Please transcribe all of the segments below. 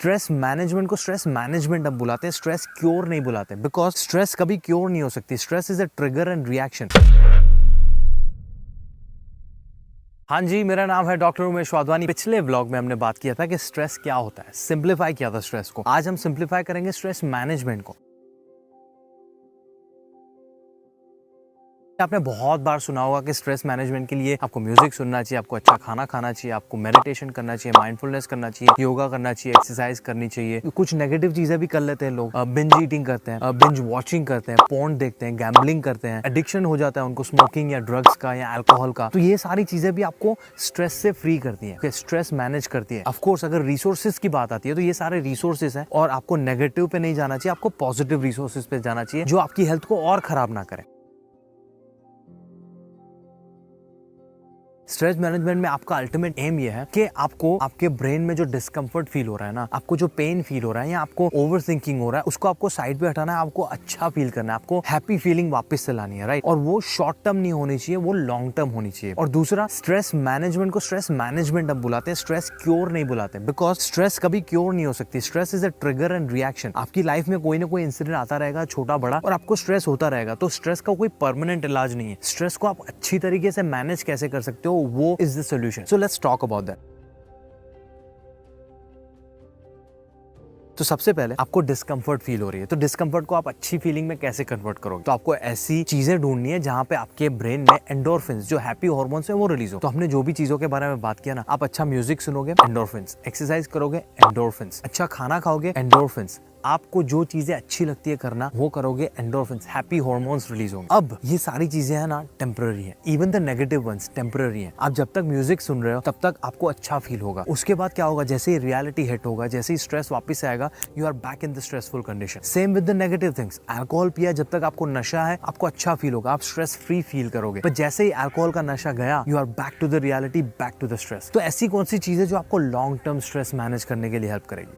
Stress management को stress management अब बुलाते हैं, स्ट्रेस क्योर नहीं बुलाते, बिकॉज स्ट्रेस कभी क्योर नहीं हो सकती। Stress is a trigger and reaction. हाँ जी, मेरा नाम है डॉक्टर उमेश वाधवानी। पिछले व्लॉग में हमने बात किया था कि स्ट्रेस क्या होता है, सिंप्लीफाई किया था स्ट्रेस को। आज हम सिंप्लीफाई करेंगे स्ट्रेस मैनेजमेंट को। आपने बहुत बार सुना होगा कि स्ट्रेस मैनेजमेंट के लिए आपको म्यूजिक सुनना चाहिए, आपको अच्छा खाना खाना चाहिए, आपको मेडिटेशन करना चाहिए, माइंडफुलनेस करना चाहिए, योगा करना चाहिए, एक्सरसाइज करनी चाहिए। कुछ नेगेटिव चीजें भी कर लेते हैं लोग, बिंज ईटिंग करते हैं, बिंज वॉचिंग करते हैं, पोर्न देखते हैं, गैम्बलिंग करते हैं, एडिक्शन हो जाता है उनको स्मोकिंग या ड्रग्स का या अल्कोहल का। तो ये सारी चीजें भी आपको स्ट्रेस से फ्री करती है, स्ट्रेस मैनेज करती है। ऑफकोर्स अगर रिसोर्सेज की बात आती है तो ये सारे रिसोर्सेज हैं और आपको नेगेटिव पे नहीं जाना चाहिए, आपको पॉजिटिव रिसोर्सेज पे जाना चाहिए जो आपकी हेल्थ को और खराब ना करे। स्ट्रेस मैनेजमेंट में आपका अल्टीमेट एम ये है कि आपको आपके ब्रेन में जो डिस्कम्फर्ट फील हो रहा है ना, आपको जो पेन फील हो रहा है या आपको ओवर थिंकिंग हो रहा है, उसको आपको साइड पे हटाना है, आपको अच्छा फील करना है, आपको हैप्पी फीलिंग वापस से लानी है, राइट। और वो शॉर्ट टर्म नहीं होनी चाहिए, वो लॉन्ग टर्म होनी चाहिए। और दूसरा, स्ट्रेस मैनेजमेंट को स्ट्रेस मैनेजमेंट अब बुलाते हैं, स्ट्रेस क्योर नहीं बुलाते, बिकॉज स्ट्रेस कभी क्योर नहीं हो सकती। Stress is a trigger and reaction. आपकी लाइफ में कोई ना कोई इंसिडेंट आता रहेगा, छोटा बड़ा, और आपको स्ट्रेस होता रहेगा। तो स्ट्रेस का कोई परमानेंट इलाज नहीं है। स्ट्रेस को आप अच्छी तरीके से मैनेज कैसे कर सकते हो, वो is the solution. So let's talk about that. तो सबसे पहले आपको डिस्कम्फर्ट फील हो रही है, तो डिस्कम्फर्ट को आप अच्छी फीलिंग में कैसे कन्वर्ट करोगे? तो आपको ऐसी चीजें ढूंढनी है जहां पे आपके ब्रेन में एंडोर्फिन्स, जो हैप्पी हार्मोन्स है, वो रिलीज हो। तो हमने जो भी चीजों के बारे में बात किया ना, आप अच्छा म्यूजिक सुनोगे, एंडोर्फिन्स, एक्सरसाइज करोगे, एंडोर्फिन्स, अच्छा खाना खाओगे, एंडोर्फिन्स, आपको जो चीजें अच्छी लगती है करना वो करोगे, एंडोर्फिन्स, हैप्पी हार्मोन्स रिलीज होंगे। अब ये सारी चीजें है ना टेम्पररी है, even the negative ones temporary है। आप जब तक म्यूजिक सुन रहे हो तब तक आपको अच्छा फील होगा। उसके बाद क्या होगा, जैसे ही रियलिटी हिट होगा, जैसे ही स्ट्रेस वापस आएगा, you are back in the stressful condition. Same with the negative things. Alcohol पिया जब तक आपको नशा है, आपको अच्छा फील होगा, आप स्ट्रेस फ्री फील करोगे, पर जैसे ही अल्कोहल का नशा गया, you are back to the reality, back to the stress. तो ऐसी कौन सी चीजें जो आपको लॉन्ग टर्म स्ट्रेस मैनेज करने के लिए हेल्प करेगी?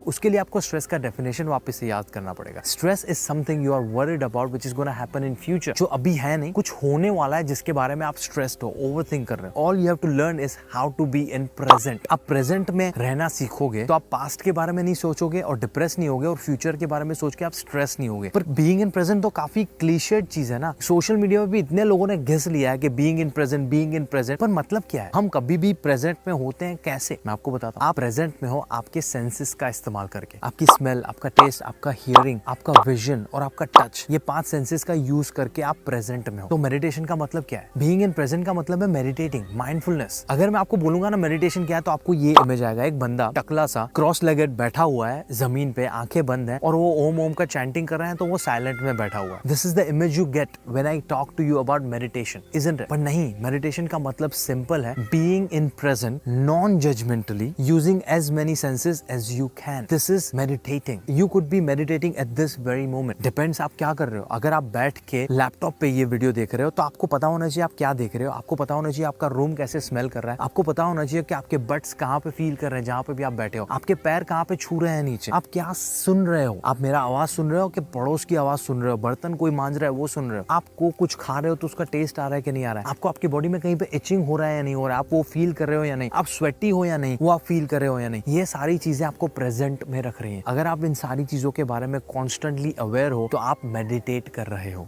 उसके लिए आपको स्ट्रेस का डेफिनेशन वापस से याद करना पड़ेगा। Stress is something you are worried about which is gonna happen in future. जो अभी है नहीं, कुछ होने वाला है जिसके बारे में आप स्ट्रेस्ड हो, ओवरथिंक कर रहे हो। All you have to learn is how to be in present. आप प्रेजेंट में रहना सीखोगे तो आप पास्ट के बारे में नहीं सोचोगे और डिप्रेस नहीं होगे, और फ्यूचर के बारे में सोच के आप स्ट्रेस नहीं होगे। पर बीइंग इन प्रेजेंट तो काफी क्लीशेड चीज है ना। सोशल मीडिया में भी इतने लोगों ने घिस लिया है कि being in present, being in present, पर मतलब क्या है? हम कभी भी प्रेजेंट में होते हैं कैसे? मैं आपको बताता हूँ। आप प्रेजेंट में हो आपके सेंसेस का इस्तेमाल करके, आपकी स्मेल, आपका टेस्ट, आपका हियरिंग, आपका विजन और आपका टच, ये 5 सेंसेस का यूज करके आप प्रेजेंट में हो। तो मेडिटेशन का मतलब क्या है? बीइंग इन प्रेजेंट का मतलब है मेडिटेटिंग, माइंडफुलनेस। अगर मैं आपको बोलूंगा ना मेडिटेशन क्या है, तो आपको ये इमेज आएगा, एक बंदा टकला सा क्रॉस लेगेड बैठा हुआ है जमीन पे, आंखें बंद है, और वो ओम ओम का चैंटिंग कर रहा है, तो वो साइलेंट में बैठा हुआ है। This is the image you get when I talk to you about meditation, isn't it? पर नहीं, मेडिटेशन का मतलब सिंपल है, being in present non judgmentally, using as many senses as you can. This is meditating. You could be meditating at this very moment. Depends आप क्या कर रहे हो। अगर आप बैठ के लैपटॉप पे ये वीडियो देख रहे हो तो आपको पता होना चाहिए आप क्या देख रहे हो, आपको पता होना चाहिए आपका रूम कैसे स्मेल कर रहा है, आपको पता होना चाहिए कि आपके बट्स कहाँ पे फील कर रहे हैं जहाँ पे भी आप बैठे हो, आपके पैर कहाँ पे छू रहे हैं नीचे, आप क्या सुन रहे हो, आप मेरा आवाज सुन रहे हो कि पड़ोस की आवाज सुन रहे हो, बर्तन कोई मांज रहा है वो सुन रहे हो, आपको कुछ खा रहे हो तो उसका टेस्ट आ रहा है कि नहीं आ रहा है, आपको आपकी बॉडी में कहीं पे इचिंग हो रहा है या नहीं हो रहा है, आप वो फील कर रहे हो या नहीं, आप स्वेटी हो या नहीं, वो आप फील कर रहे हो या नहीं। ये सारी चीजें आपको प्रेजेंट में रख रही हैं। अगर आप इन सारी चीजों के बारे में कॉन्स्टेंटली अवेयर हो तो आप मेडिटेट कर रहे हो।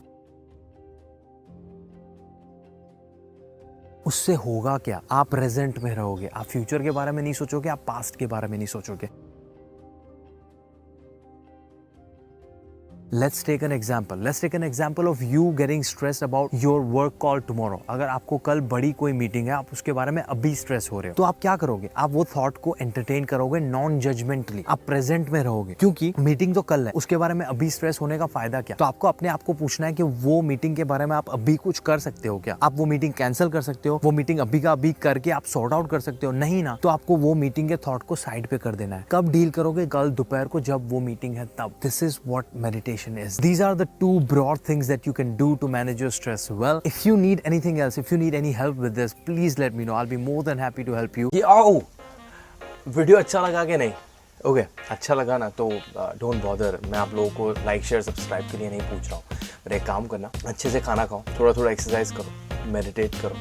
उससे होगा क्या? आप प्रेजेंट में रहोगे, आप फ्यूचर के बारे में नहीं सोचोगे, आप पास्ट के बारे में नहीं सोचोगे। Let's take an example. Let's take an example of you getting stressed about your work call tomorrow. अगर आपको कल बड़ी कोई मीटिंग है, आप उसके बारे में अभी स्ट्रेस हो रहे हो, तो आप क्या करोगे? आप वो थॉट को एंटरटेन करोगे नॉन जजमेंटली, आप प्रेजेंट में रहोगे, क्योंकि मीटिंग तो कल है, उसके बारे में अभी स्ट्रेस होने का फायदा क्या? तो आपको अपने आप को पूछना है कि वो मीटिंग के बारे में आप अभी कुछ कर सकते हो क्या? आप वो मीटिंग कैंसिल कर सकते हो? वो मीटिंग अभी का अभी करके आप सॉर्ट आउट कर सकते हो? नहीं ना। तो आपको वो मीटिंग के थॉट को साइड पे कर देना है। कब डील करोगे? कल दोपहर को जब वो मीटिंग है तब। This is what meditation is. These are the 2 broad things that you can do to manage your stress well. If you need anything else, if you need any help with this, please let me know. I'll be more than happy to help you. Video अच्छा लगा कि नहीं? Okay, अच्छा लगा ना तो don't bother. मैं आप लोगों को लाइक शेयर सब्सक्राइब के लिए नहीं पूछ रहा हूँ, पर एक काम करना, अच्छे से खाना खाओ, थोड़ा थोड़ा एक्सरसाइज करो, मेडिटेट करो,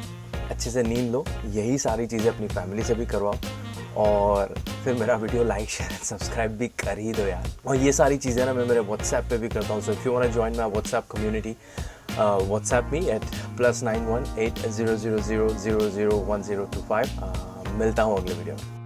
अच्छे से नींद लो, यही सारी चीज़ें अपनी फैमिली से भी करवाओ, और फिर मेरा वीडियो लाइक शेयर सब्सक्राइब भी कर ही दो यार। और ये सारी चीज़ें ना मैं मेरे व्हाट्सएप पे भी करता हूँ, so if you want to join my WhatsApp community, WhatsApp me at +91 80000001025। मिलता हूँ अगले वीडियो में।